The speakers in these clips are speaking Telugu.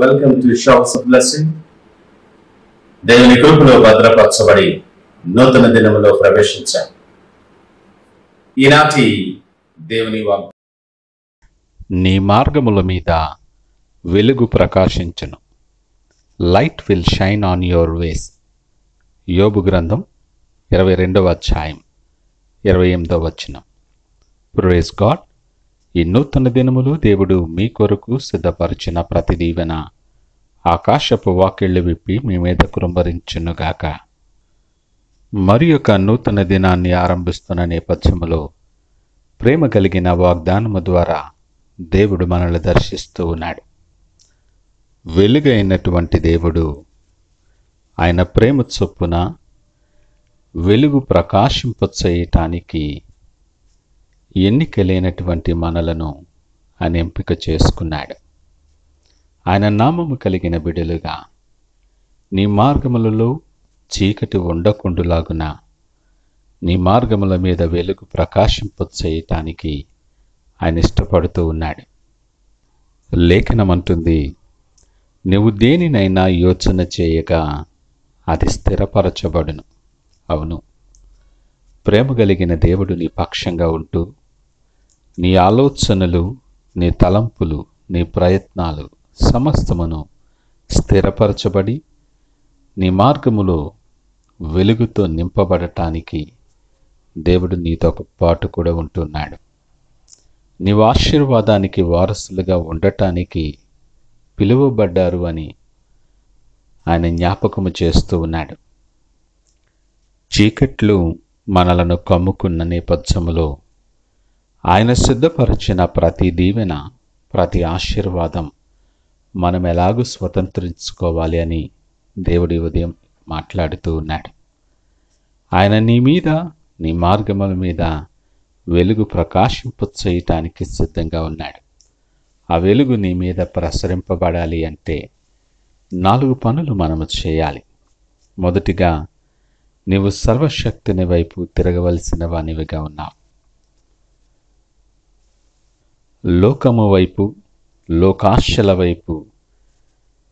Welcome to shops of blessing. దేవుని కృపలో భద్రపరచబడి నూతన దినములో ప్రవేశించాం. ఈనాటి దేవుని నీ మార్గముల మీద వెలుగు ప్రకాశించును. Light will shine on your ways. యోబు గ్రంథం 22వ అధ్యాయం 28వ వచనం. Praise God. ఈ నూతన దినములు దేవుడు మీ కొరకు సిద్ధపరిచిన ప్రతి దీవెన ఆకాశపు వాకిళ్ళు విప్పి మీ మీద కురుంభరించునుగాక. మరి ఒక నూతన దినాన్ని ఆరంభిస్తున్న నేపథ్యములో ప్రేమ కలిగిన వాగ్దానము ద్వారా దేవుడు మనల్ని దర్శిస్తూ ఉన్నాడు. వెలుగైనటువంటి దేవుడు ఆయన ప్రేమ చొప్పున వెలుగు ప్రకాశింపచేయటానికి ఎన్నికలేనటువంటి మనలను ఆయన ఎంపిక చేసుకున్నాడు. ఆయన నామము కలిగిన బిడ్డలుగా నీ మార్గములలో చీకటి ఉండకుండులాగున నీ మార్గముల మీద వెలుగు ప్రకాశింపచేయటానికి ఆయన ఇష్టపడుతూ ఉన్నాడు. లేఖనమంటుంది, నువ్వు దేనినైనా యోచన చేయగా అది స్థిరపరచబడును. అవును, ప్రేమ కలిగిన దేవుడు నీ పక్షంగా ఉంటూ నీ ఆలోచనలు, నీ తలంపులు, నీ ప్రయత్నాలు సమస్తమును స్థిరపరచబడి నీ మార్గములో వెలుగుతో నింపబడటానికి దేవుడు నీతో పాటు కూడా ఉంటున్నాడు. నీవు ఆశీర్వాదానికి వారసులుగా ఉండటానికి పిలువబడ్డారు అని ఆయన జ్ఞాపకము చేస్తూ ఉన్నాడు. చీకట్లు మనలను కమ్ముకున్న నేపథ్యములో ఆయన సిద్ధపరిచిన ప్రతి దీవెన, ప్రతి ఆశీర్వాదం మనం ఎలాగూ స్వతంత్రించుకోవాలి అని దేవుడి ఉదయం మాట్లాడుతూ ఉన్నాడు. ఆయన నీ మీద, నీ మార్గముల మీద వెలుగు ప్రకాశింపచేయటానికి సిద్ధంగా ఉన్నాడు. ఆ వెలుగు నీ మీద ప్రసరింపబడాలి అంటే 4 పనులు మనము చేయాలి. మొదటిగా, నీవు సర్వశక్తిని వైపు తిరగవలసిన వానివిగా ఉన్నావు. లోకము వైపు, లోకాశల వైపు,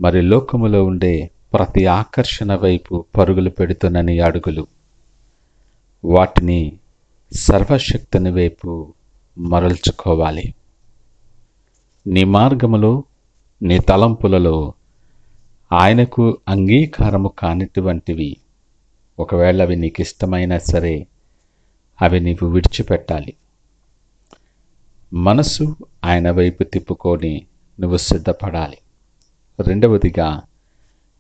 మరి లోకములో ఉండే ప్రతి ఆకర్షణ వైపు పరుగులు పెడుతున్న నీ అడుగులు, వాటిని సర్వశక్తిని వైపు మరల్చుకోవాలి. నీ మార్గములో, నీ తలంపులలో ఆయనకు అంగీకారము కానిటువంటివి ఒకవేళ అవి నీకు ఇష్టమైనా సరే అవి నీవు విడిచిపెట్టాలి. మనసు ఆయన వైపు తిప్పుకొని నువ్వు సిద్ధపడాలి. రెండవదిగా,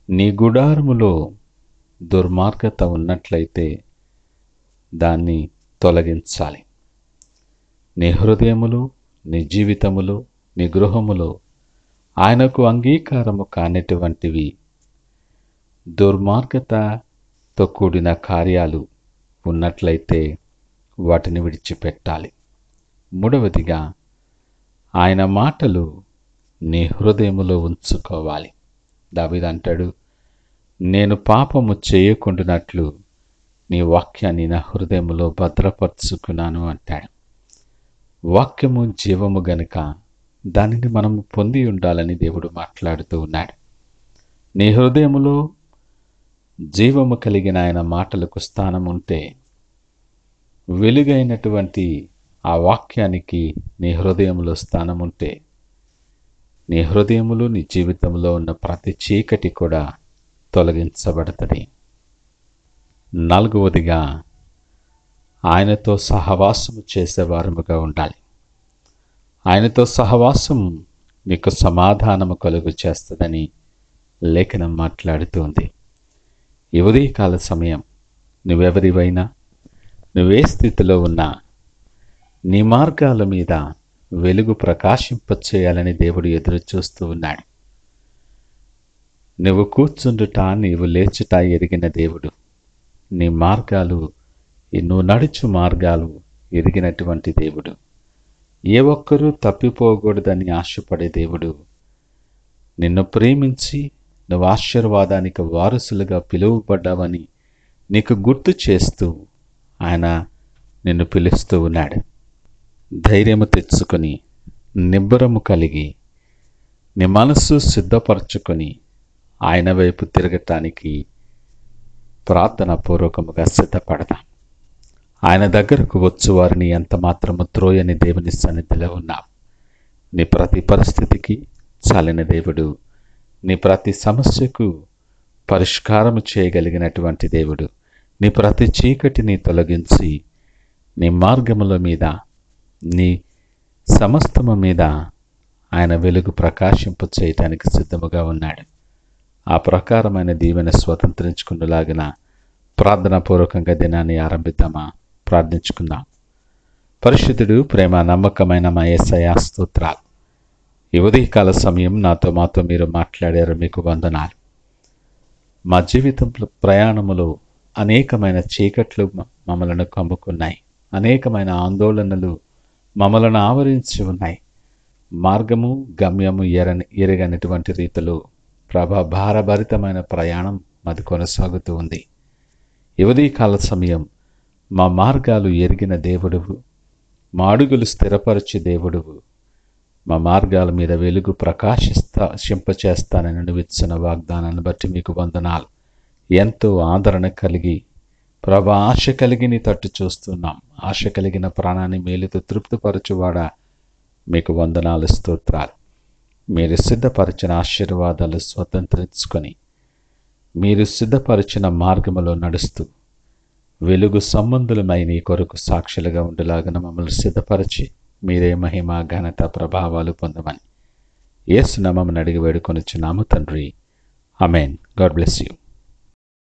నీ గుడారములో దుర్మార్గత ఉన్నట్లయితే దాన్ని తొలగించాలి. నీ హృదయములో, నీ జీవితములో, నీ గృహములో ఆయనకు అంగీకారము కానిటువంటివి, దుర్మార్గతతో కూడిన కార్యాలు ఉన్నట్లయితే వాటిని విడిచిపెట్టాలి. మూడవదిగా, ఆయన మాటలు నీ హృదయములో ఉంచుకోవాలి. దావీదు అంటాడు, నేను పాపము చేయకుండానట్లు నీ వాక్యాన్ని నా హృదయములో భద్రపరుచుకున్నాను అంటాడు. వాక్యము జీవము గనుక దానిని మనము పొంది ఉండాలని దేవుడు మాట్లాడుతూ ఉన్నాడు. నీ హృదయములో జీవము కలిగిన ఆయన మాటలకు స్థానం ఉంటే, వెలుగైనటువంటి ఆ వాక్యానికి నీ హృదయంలో స్థానం ఉంటే, నీ హృదయములో, నీ జీవితంలో ఉన్న ప్రతి చీకటి కూడా తొలగించబడుతుంది. నాలుగవదిగా, ఆయనతో సహవాసము చేసేవారముగా ఉండాలి. ఆయనతో సహవాసం నీకు సమాధానము కలుగు చేస్తుందని లేఖనం మాట్లాడుతుంది. ఈ ఉదయకాల సమయం నువ్వెవరివైనా, నువ్వే స్థితిలో ఉన్నా, నీ మార్గాల మీద వెలుగు ప్రకాశింపచేయాలని దేవుడు ఎదురు చూస్తూ ఉన్నాడు. నువ్వు కూర్చుండుట, నీవు లేచుట ఎరిగిన దేవుడు. నీ మార్గాలు, నువ్వు నడుచు మార్గాలు ఎరిగినటువంటి దేవుడు. ఏ ఒక్కరూ తప్పిపోకూడదని ఆశపడే దేవుడు. నిన్ను ప్రేమించి నువ్వు ఆశీర్వాదానికి వారసులుగా పిలువబడ్డావని నీకు గుర్తు చేస్తూ ఆయన నిన్ను పిలుస్తూ ఉన్నాడు. ధైర్యము తెచ్చుకొని, నిబ్బరము కలిగి నీ మనస్సు సిద్ధపరచుకొని ఆయన వైపు తిరగటానికి ప్రార్థన పూర్వకముగా సిద్ధపడదాం. ఆయన దగ్గరకు వచ్చు వారిని ఎంత మాత్రము త్రోయని దేవుని సన్నిధిలో ఉన్నాం. నీ ప్రతి పరిస్థితికి చాలిన దేవుడు, నీ ప్రతి సమస్యకు పరిష్కారము చేయగలిగినటువంటి దేవుడు, నీ ప్రతి చీకటిని తొలగించి నీ మార్గముల మీద, నీ సమస్తము మీద ఆయన వెలుగు ప్రకాశింప చేయటానికి సిద్ధముగా ఉన్నాడు. ఆ ప్రకారమైన దీవెన స్వతంత్రించుకునేలాగిన ప్రార్థనాపూర్వకంగా దినాన్ని ఆరంభిద్దామా? ప్రార్థించుకుందాం. పరిశుద్ధుడు, ప్రేమ నమ్మకమైన మా యేసయ్యా స్తోత్రాలు. ఈ ఉదయకాల సమయం మాతో మీరు మాట్లాడారు, మీకు వందనాలు. మా జీవితంలో ప్రయాణములో అనేకమైన చీకట్లు మమ్మలను కమ్ముకున్నాయి. అనేకమైన ఆందోళనలు మమ్మలను ఆవరించి ఉన్నాయి. మార్గము గమ్యము ఎరగనటువంటి రీతిలో భారభరితమైన ప్రయాణం మాది కొనసాగుతూ ఉంది. ఈ ఉదయకాల సమయం మా మార్గాలు ఎరిగిన దేవుడువు, మా అడుగులు స్థిరపరచు దేవుడువు, మా మార్గాల మీద వెలుగు ప్రకాశింపచేస్తానని నువ్వు ఇచ్చిన వాగ్దానాన్ని బట్టి మీకు వందనాలు. ఎంతో ఆదరణ కలిగి ఆశ కలిగి నీ తట్టు చూస్తున్నాం. ఆశ కలిగిన ప్రాణాన్ని మేలుతో తృప్తిపరచువాడా, మీకు వందనాలు, స్తోత్రాలు. మీరు సిద్ధపరిచిన ఆశీర్వాదాలు స్వతంత్రించుకొని మీరు సిద్ధపరిచిన మార్గములో నడుస్తూ వెలుగు సంబంధులమై నీ కొరకు సాక్షులుగా ఉండేలాగా మమ్మల్ని సిద్ధపరిచి మీరే మహిమ ఘనత ప్రభావాలు పొందమని యేసు నామమున అడిగి వేడుకొనుచున్నాము తండ్రి. ఆమేన్. God bless you.